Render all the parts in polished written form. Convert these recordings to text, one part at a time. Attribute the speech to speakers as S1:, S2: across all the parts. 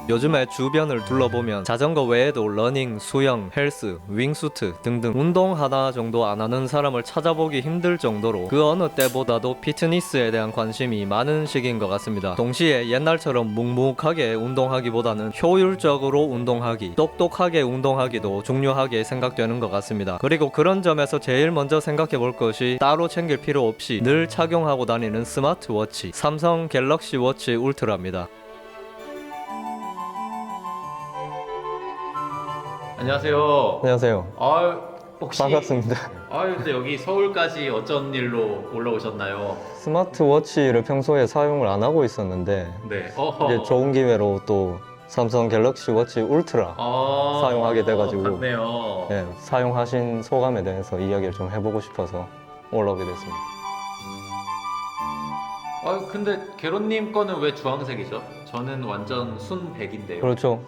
S1: 요즘에 주변을 둘러보면 자전거 외에도 러닝, 수영, 헬스, 윙수트 등등 운동 하나 정도 안 하는 사람을 찾아보기 힘들 정도로 그 어느 때보다도 피트니스에 대한 관심이 많은 시기인 것 같습니다. 동시에 옛날처럼 묵묵하게 운동하기보다는 효율적으로 운동하기, 똑똑하게 운동하기도 중요하게 생각되는 것 같습니다. 그리고 그런 점에서 제일 먼저 생각해 볼 것이 따로 챙길 필요 없이 늘 착용하고 다니는 스마트워치, 삼성 갤럭시 워치 울트라입니다.
S2: 안녕하세요.
S1: 안녕하세요.
S2: 혹시
S1: 반갑습니다.
S2: 근데 여기 서울까지 어쩐 일로 올라오셨나요?
S1: 스마트워치를 평소에 사용을 안 하고 있었는데
S2: 네.
S1: 이제 좋은 기회로 또 삼성 갤럭시 워치 울트라 사용하게 돼가지고
S2: 맞네요.
S1: 네, 사용하신 소감에 대해서 이야기를 좀 해보고 싶어서 올라오게 됐습니다.
S2: 근데 게로님 거는 왜 주황색이죠? 저는 완전 순백인데요.
S1: 그렇죠.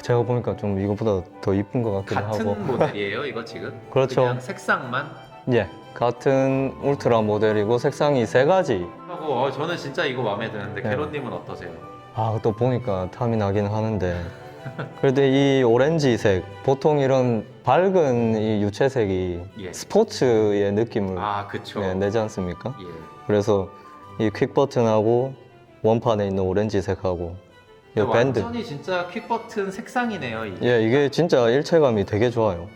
S1: 제가 보니까 좀 이것보다 더 이쁜 것 같기도
S2: 같은
S1: 하고
S2: 모델이에요, 이거 지금?
S1: 그렇죠.
S2: 그냥 색상만?
S1: 예, 같은 울트라 모델이고 색상이 세 가지.
S2: 하고 저는 진짜 이거 마음에 드는데
S1: 네.
S2: 게로님은 어떠세요?
S1: 또 보니까 탐이 나긴 하는데 그래도 이 오렌지색, 보통 이런 밝은 이 유채색이
S2: 예.
S1: 스포츠의 느낌을
S2: 그쵸.
S1: 내지 않습니까?
S2: 예.
S1: 그래서 이 퀵 버튼하고 원판에 있는 오렌지색하고 이 밴드,
S2: 완전히 진짜 퀵 버튼 색상이네요, 이게.
S1: 예, 이게 진짜 일체감이 되게 좋아요.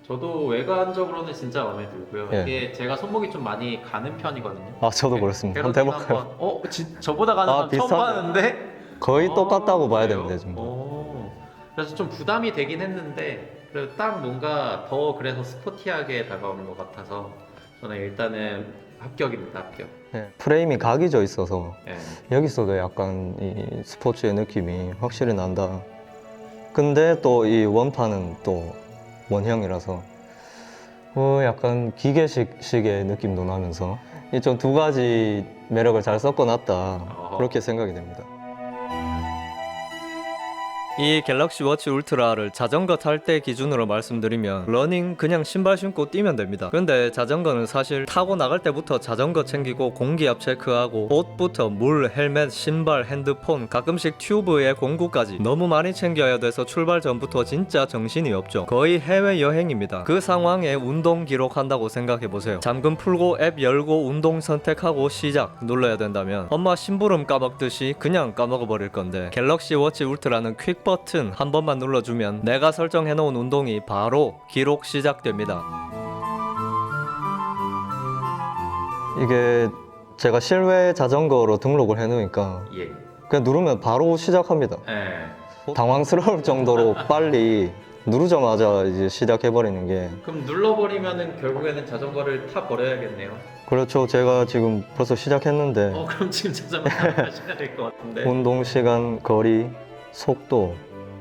S2: 저도 외관적으로는 진짜 마음에 들고요.
S1: 예.
S2: 이게 제가 손목이 좀 많이 가는 편이거든요.
S1: 저도 그렇습니다. 한번
S2: 게로님
S1: 해볼까요?
S2: 한번, 저보다 가는 사람 처음
S1: 비슷하네.
S2: 봤는데?
S1: 거의 똑같다고 봐야
S2: 그래요?
S1: 됩니다, 지금.
S2: 그래서 좀 부담이 되긴 했는데, 그래도 딱 뭔가 더 그래서 스포티하게 다가오는 것 같아서, 저는 일단은 합격입니다, 합격.
S1: 예, 프레임이 각이져 있어서
S2: 예.
S1: 여기서도 약간 이 스포츠의 느낌이 확실히 난다. 근데 또 이 원판은 또 원형이라서 약간 기계식의 느낌도 나면서 이 좀 두 가지 매력을 잘 섞어놨다 그렇게 생각이 됩니다. 이 갤럭시 워치 울트라를 자전거 탈 때 기준으로 말씀드리면 러닝 그냥 신발 신고 뛰면 됩니다. 근데 자전거는 사실 타고 나갈 때부터 자전거 챙기고 공기압 체크하고 옷부터 물, 헬멧, 신발, 핸드폰, 가끔씩 튜브에 공구까지 너무 많이 챙겨야 돼서 출발 전부터 진짜 정신이 없죠. 거의 해외여행입니다. 그 상황에 운동 기록한다고 생각해보세요. 잠금 풀고 앱 열고 운동 선택하고 시작 눌러야 된다면 엄마 심부름 까먹듯이 그냥 까먹어버릴 건데 갤럭시 워치 울트라는 퀵 버튼 한 번만 눌러주면 내가 설정해놓은 운동이 바로 기록 시작됩니다. 이게 제가 실외 자전거로 등록을 해놓으니까
S2: 예.
S1: 그냥 누르면 바로 시작합니다.
S2: 예.
S1: 당황스러울 정도로 빨리 누르자마자 이제 시작해버리는 게
S2: 그럼 눌러버리면은 결국에는 자전거를 타 버려야겠네요.
S1: 그렇죠. 제가 지금 벌써 시작했는데
S2: 그럼 지금 자전거 타셔야 될 것 같은데.
S1: 운동 시간, 거리, 속도,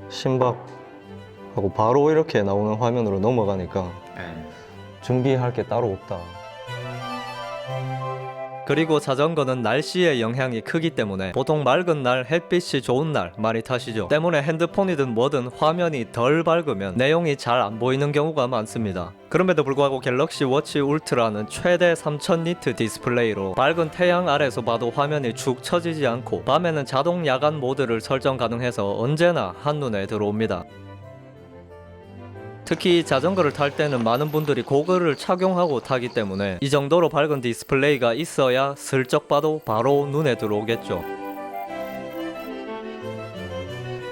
S1: 심박하고 바로 이렇게 나오는 화면으로 넘어가니까
S2: 예.
S1: 준비할 게 따로 없다. 그리고 자전거는 날씨의 영향이 크기 때문에 보통 맑은 날, 햇빛이 좋은 날 많이 타시죠. 때문에 핸드폰이든 뭐든 화면이 덜 밝으면 내용이 잘 안 보이는 경우가 많습니다. 그럼에도 불구하고 갤럭시 워치 울트라는 최대 3000니트 디스플레이로 밝은 태양 아래서 봐도 화면이 축 처지지 않고 밤에는 자동 야간 모드를 설정 가능해서 언제나 한눈에 들어옵니다. 특히 자전거를 탈 때는 많은 분들이 고글을 착용하고 타기 때문에 이 정도로 밝은 디스플레이가 있어야 슬쩍 봐도 바로 눈에 들어오겠죠.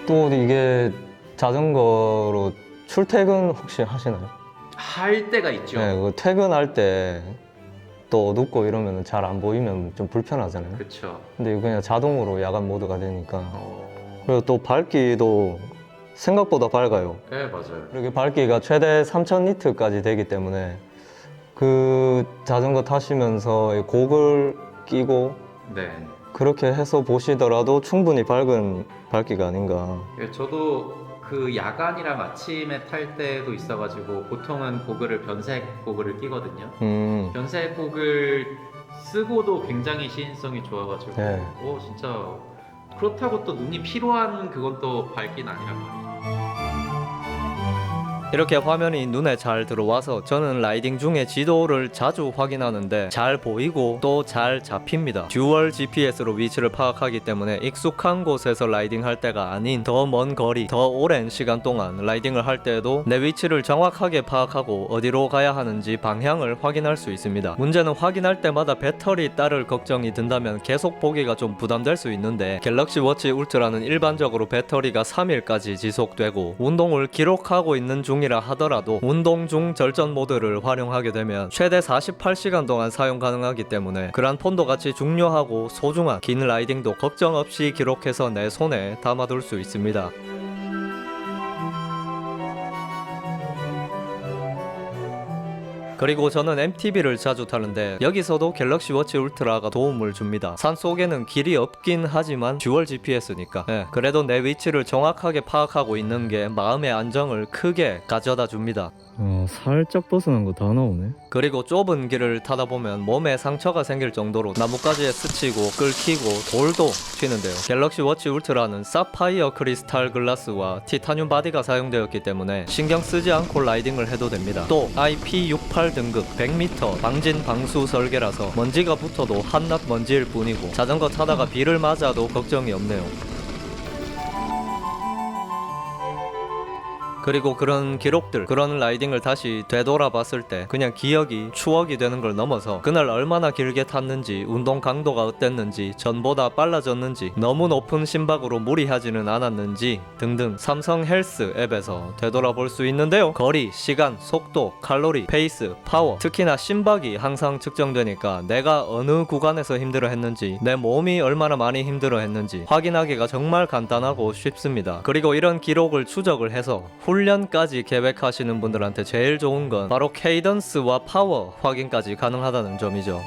S1: 또 이게 자전거로 출퇴근 혹시 하시나요?
S2: 할 때가 있죠.
S1: 네, 그 퇴근할 때 또 어둡고 이러면 잘 안 보이면 좀 불편하잖아요.
S2: 그렇죠.
S1: 근데 이거 그냥 자동으로 야간 모드가 되니까 그리고 또 밝기도 생각보다 밝아요.
S2: 네, 맞아요.
S1: 그리고 밝기가 최대 3000니트까지 되기 때문에 그 자전거 타시면서 고글 끼고
S2: 네.
S1: 그렇게 해서 보시더라도 충분히 밝은 밝기가 아닌가.
S2: 예, 저도 그 야간이랑 아침에 탈 때도 있어가지고 보통은 고글을 변색 고글을 끼거든요. 변색 고글 쓰고도 굉장히 시인성이 좋아가지고
S1: 네.
S2: 진짜 그렇다고 또 눈이 피로한 그건 또 밝긴 아니란 말이에요.
S1: 이렇게 화면이 눈에 잘 들어와서 저는 라이딩 중에 지도를 자주 확인하는데 잘 보이고 또 잘 잡힙니다. 듀얼 GPS로 위치를 파악하기 때문에 익숙한 곳에서 라이딩 할 때가 아닌 더 먼 거리, 더 오랜 시간 동안 라이딩을 할 때에도 내 위치를 정확하게 파악하고 어디로 가야 하는지 방향을 확인할 수 있습니다. 문제는 확인할 때마다 배터리 따를 걱정이 든다면 계속 보기가 좀 부담될 수 있는데 갤럭시 워치 울트라는 일반적으로 배터리가 3일까지 지속되고 운동을 기록하고 있는 중이라 하더라도 운동 중 절전 모드를 활용하게 되면 최대 48시간 동안 사용 가능하기 때문에 그란폰도 같이 중요하고 소중한 긴 라이딩도 걱정 없이 기록해서 내 손에 담아둘 수 있습니다. 그리고 저는 MTB를 자주 타는데 여기서도 갤럭시 워치 울트라가 도움을 줍니다. 산속에는 길이 없긴 하지만 듀얼 GPS니까 그래도 내 위치를 정확하게 파악하고 있는 게 마음의 안정을 크게 가져다 줍니다. 살짝 벗어난 거 다 나오네. 그리고 좁은 길을 타다 보면 몸에 상처가 생길 정도로 나뭇가지에 스치고 끓기고 돌도 튀는데요. 갤럭시 워치 울트라는 사파이어 크리스탈 글라스와 티타늄 바디가 사용되었기 때문에 신경 쓰지 않고 라이딩을 해도 됩니다. 또 IP68 등급 100m 방진 방수 설계라서 먼지가 붙어도 한낱 먼지일 뿐이고 자전거 타다가 비를 맞아도 걱정이 없네요. 그리고 그런 기록들, 그런 라이딩을 다시 되돌아봤을 때 그냥 기억이 추억이 되는 걸 넘어서 그날 얼마나 길게 탔는지, 운동 강도가 어땠는지, 전보다 빨라졌는지, 너무 높은 심박으로 무리하지는 않았는지 등등 삼성 헬스 앱에서 되돌아볼 수 있는데요. 거리, 시간, 속도, 칼로리, 페이스, 파워, 특히나 심박이 항상 측정되니까 내가 어느 구간에서 힘들어 했는지, 내 몸이 얼마나 많이 힘들어 했는지 확인하기가 정말 간단하고 쉽습니다. 그리고 이런 기록을 추적을 해서 훈련까지 계획하시는 분들한테 제일 좋은 건 바로 케이던스와 파워 확인까지 가능하다는 점이죠.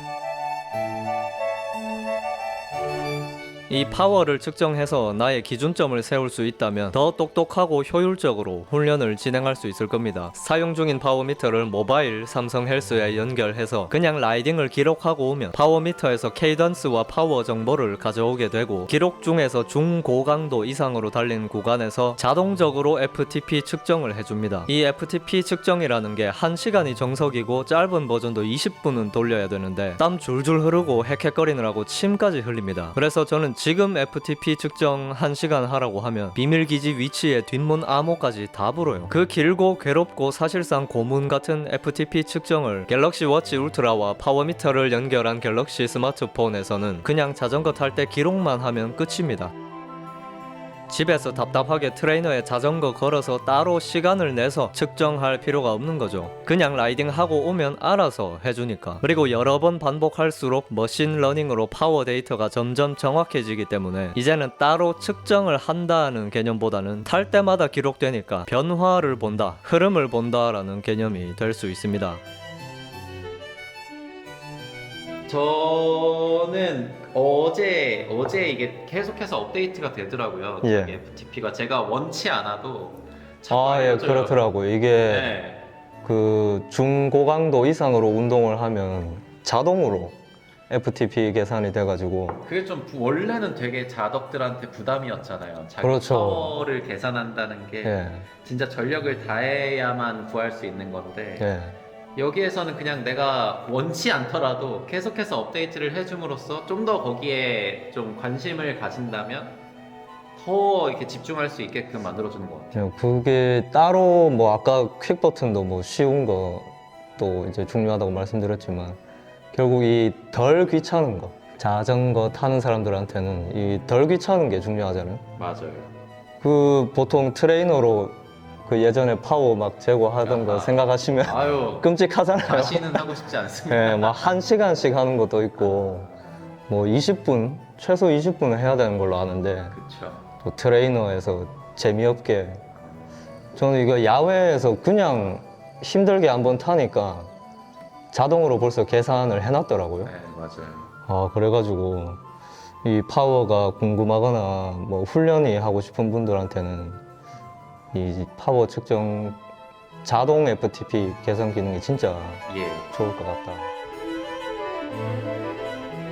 S1: 이 파워를 측정해서 나의 기준점을 세울 수 있다면 더 똑똑하고 효율적으로 훈련을 진행할 수 있을 겁니다. 사용 중인 파워미터를 모바일 삼성 헬스에 연결해서 그냥 라이딩을 기록하고 오면 파워미터에서 케이던스와 파워 정보를 가져오게 되고 기록 중에서 중고강도 이상으로 달린 구간에서 자동적으로 FTP 측정을 해줍니다. 이 FTP 측정이라는 게 1시간이 정석이고 짧은 버전도 20분은 돌려야 되는데 땀 줄줄 흐르고 헥헥거리느라고 침까지 흘립니다. 그래서 저는 지금 FTP 측정 1시간 하라고 하면 비밀기지 위치에 뒷문 암호까지 다 불어요. 그 길고 괴롭고 사실상 고문 같은 FTP 측정을 갤럭시 워치 울트라와 파워미터를 연결한 갤럭시 스마트폰에서는 그냥 자전거 탈 때 기록만 하면 끝입니다. 집에서 답답하게 트레이너에 자전거 걸어서 따로 시간을 내서 측정할 필요가 없는 거죠. 그냥 라이딩하고 오면 알아서 해주니까. 그리고 여러 번 반복할수록 머신러닝으로 파워 데이터가 점점 정확해지기 때문에 이제는 따로 측정을 한다는 개념보다는 탈 때마다 기록되니까 변화를 본다, 흐름을 본다라는 개념이 될 수 있습니다.
S2: 저는 어제 이게 계속해서 업데이트가 되더라고요.
S1: 예.
S2: 이게 FTP가 제가 원치 않아도
S1: 그렇더라고요. 이게
S2: 네.
S1: 그 중고강도 이상으로 운동을 하면 자동으로 FTP 계산이 돼가지고
S2: 그게 좀 원래는 되게 자덕들한테 부담이었잖아요. 자기
S1: 그렇죠.
S2: 파워를 계산한다는 게 진짜 전력을 다해야만 구할 수 있는 건데 여기에서는 그냥 내가 원치 않더라도 계속해서 업데이트를 해줌으로써 좀 더 거기에 좀 관심을 가진다면 더 이렇게 집중할 수 있게끔 만들어주는 것 같아요.
S1: 그게 따로 뭐 아까 퀵 버튼도 뭐 쉬운 것도 이제 중요하다고 말씀드렸지만 결국 이 덜 귀찮은 거, 자전거 타는 사람들한테는 이 덜 귀찮은 게 중요하잖아요.
S2: 맞아요.
S1: 그 보통 트레이너로 그 예전에 파워 막 재고 하던 거 생각하시면 끔찍하잖아요.
S2: 다시는 하고 싶지 않습니다.
S1: 막 1시간씩 하는 것도 있고 뭐 20분, 최소 20분은 해야 되는 걸로 아는데
S2: 그쵸.
S1: 또 트레이너에서 재미없게 저는 이거 야외에서 그냥 힘들게 한번 타니까 자동으로 벌써 계산을 해놨더라고요.
S2: 네, 맞아요.
S1: 그래가지고 이 파워가 궁금하거나 뭐 훈련이 하고 싶은 분들한테는 이 파워 측정 자동 FTP 계산 기능이 진짜 좋을 것 같다.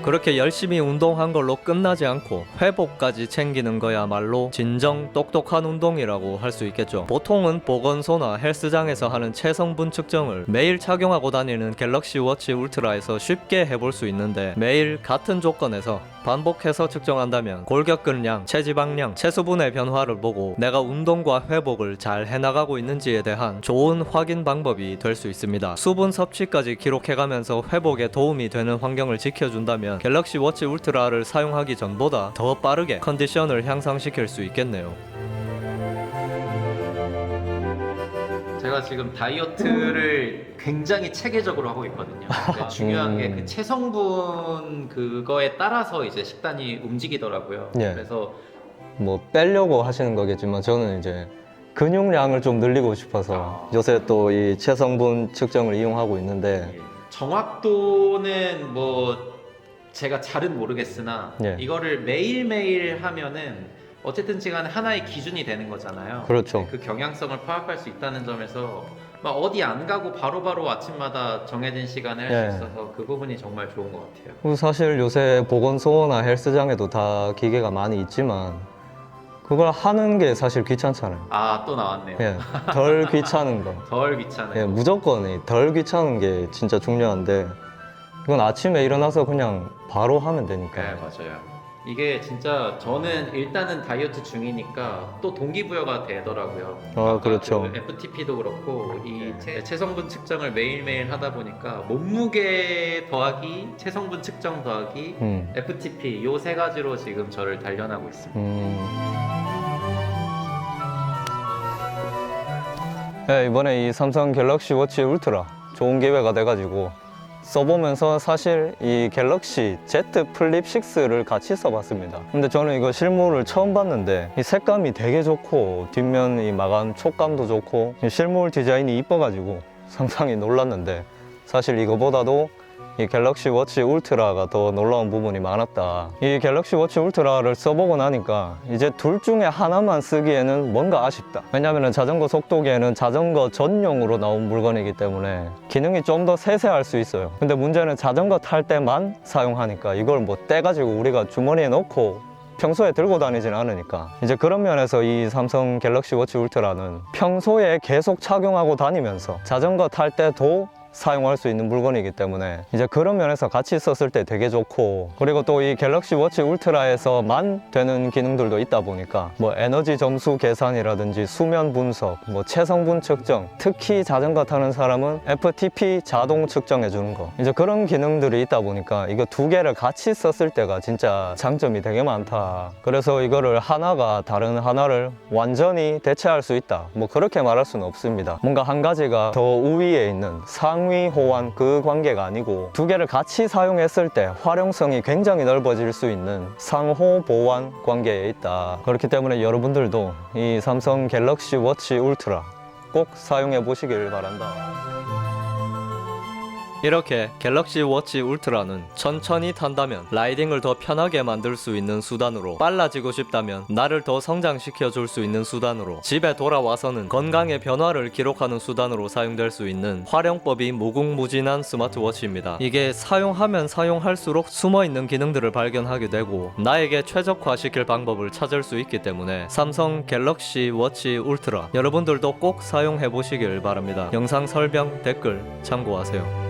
S1: 그렇게 열심히 운동한 걸로 끝나지 않고 회복까지 챙기는 거야말로 진정 똑똑한 운동이라고 할 수 있겠죠. 보통은 보건소나 헬스장에서 하는 체성분 측정을 매일 착용하고 다니는 갤럭시 워치 울트라에서 쉽게 해볼 수 있는데, 매일 같은 조건에서 반복해서 측정한다면 골격근량, 체지방량, 체수분의 변화를 보고 내가 운동과 회복을 잘 해나가고 있는지에 대한 좋은 확인 방법이 될 수 있습니다. 수분 섭취까지 기록해가면서 회복에 도움이 되는 환경을 지켜준다면 갤럭시 워치 울트라를 사용하기 전보다 더 빠르게 컨디션을 향상시킬 수 있겠네요.
S2: 제가 지금 다이어트를 굉장히 체계적으로 하고 있거든요. 근데 중요한 게 그 체성분 그거에 따라서 이제 식단이 움직이더라고요.
S1: 예.
S2: 그래서
S1: 뭐 빼려고 하시는 거겠지만 저는 이제 근육량을 좀 늘리고 싶어서 요새 또 이 체성분 측정을 이용하고 있는데,
S2: 정확도는 뭐 제가 잘은 모르겠으나
S1: 예.
S2: 이거를 매일매일 하면은 어쨌든 시간에 하나의 기준이 되는 거잖아요.
S1: 그렇죠.
S2: 그 경향성을 파악할 수 있다는 점에서 막 어디 안 가고 바로바로 아침마다 정해진 시간에 할 수
S1: 예.
S2: 있어서 그 부분이 정말 좋은 것 같아요.
S1: 그리고 사실 요새 보건소나 헬스장에도 다 기계가 많이 있지만 그걸 하는 게 사실 귀찮잖아요.
S2: 아, 또 나왔네요.
S1: 예, 덜 귀찮은 거.
S2: 덜 귀찮아요.
S1: 예, 무조건 덜 귀찮은 게 진짜 중요한데, 이건 아침에 일어나서 그냥 바로 하면 되니까.
S2: 네, 맞아요. 이게 진짜 저는 일단은 다이어트 중이니까 또 동기부여가 되더라고요. 아까
S1: 그렇죠.
S2: 그 FTP도 그렇고 이 체성분 측정을 매일매일 하다 보니까 몸무게 더하기 체성분 측정 더하기 FTP 요 세 가지로 지금 저를 단련하고 있습니다.
S1: 네, 이번에 이 삼성 갤럭시 워치 울트라 좋은 기회가 돼가지고 써보면서 사실 이 갤럭시 Z 플립 6를 같이 써봤습니다. 근데 저는 이거 실물을 처음 봤는데 이 색감이 되게 좋고 뒷면 이 마감 촉감도 좋고 이 실물 디자인이 이뻐가지고 상당히 놀랐는데, 사실 이거보다도 이 갤럭시 워치 울트라가 더 놀라운 부분이 많았다. 이 갤럭시 워치 울트라를 써보고 나니까 이제 둘 중에 하나만 쓰기에는 뭔가 아쉽다. 왜냐면 자전거 속도계는 자전거 전용으로 나온 물건이기 때문에 기능이 좀 더 세세할 수 있어요. 근데 문제는 자전거 탈 때만 사용하니까 이걸 뭐 떼가지고 우리가 주머니에 넣고 평소에 들고 다니진 않으니까, 이제 그런 면에서 이 삼성 갤럭시 워치 울트라는 평소에 계속 착용하고 다니면서 자전거 탈 때도 사용할 수 있는 물건이기 때문에 이제 그런 면에서 같이 썼을 때 되게 좋고, 그리고 또 이 갤럭시 워치 울트라에서만 되는 기능들도 있다 보니까 뭐 에너지 점수 계산이라든지 수면 분석, 뭐 체성분 측정, 특히 자전거 타는 사람은 FTP 자동 측정해 주는 거, 이제 그런 기능들이 있다 보니까 이거 두 개를 같이 썼을 때가 진짜 장점이 되게 많다. 그래서 이거를 하나가 다른 하나를 완전히 대체할 수 있다, 뭐 그렇게 말할 수는 없습니다. 뭔가 한 가지가 더 우위에 있는 상위 호환 그 관계가 아니고 두 개를 같이 사용했을 때 활용성이 굉장히 넓어질 수 있는 상호 보완 관계에 있다. 그렇기 때문에 여러분들도 이 삼성 갤럭시 워치 울트라 꼭 사용해 보시길 바란다. 이렇게 갤럭시 워치 울트라는 천천히 탄다면 라이딩을 더 편하게 만들 수 있는 수단으로, 빨라지고 싶다면 나를 더 성장시켜 줄 수 있는 수단으로, 집에 돌아와서는 건강의 변화를 기록하는 수단으로 사용될 수 있는 활용법이 무궁무진한 스마트워치입니다. 이게 사용하면 사용할수록 숨어있는 기능들을 발견하게 되고 나에게 최적화시킬 방법을 찾을 수 있기 때문에 삼성 갤럭시 워치 울트라 여러분들도 꼭 사용해 보시길 바랍니다. 영상 설명, 댓글 참고하세요.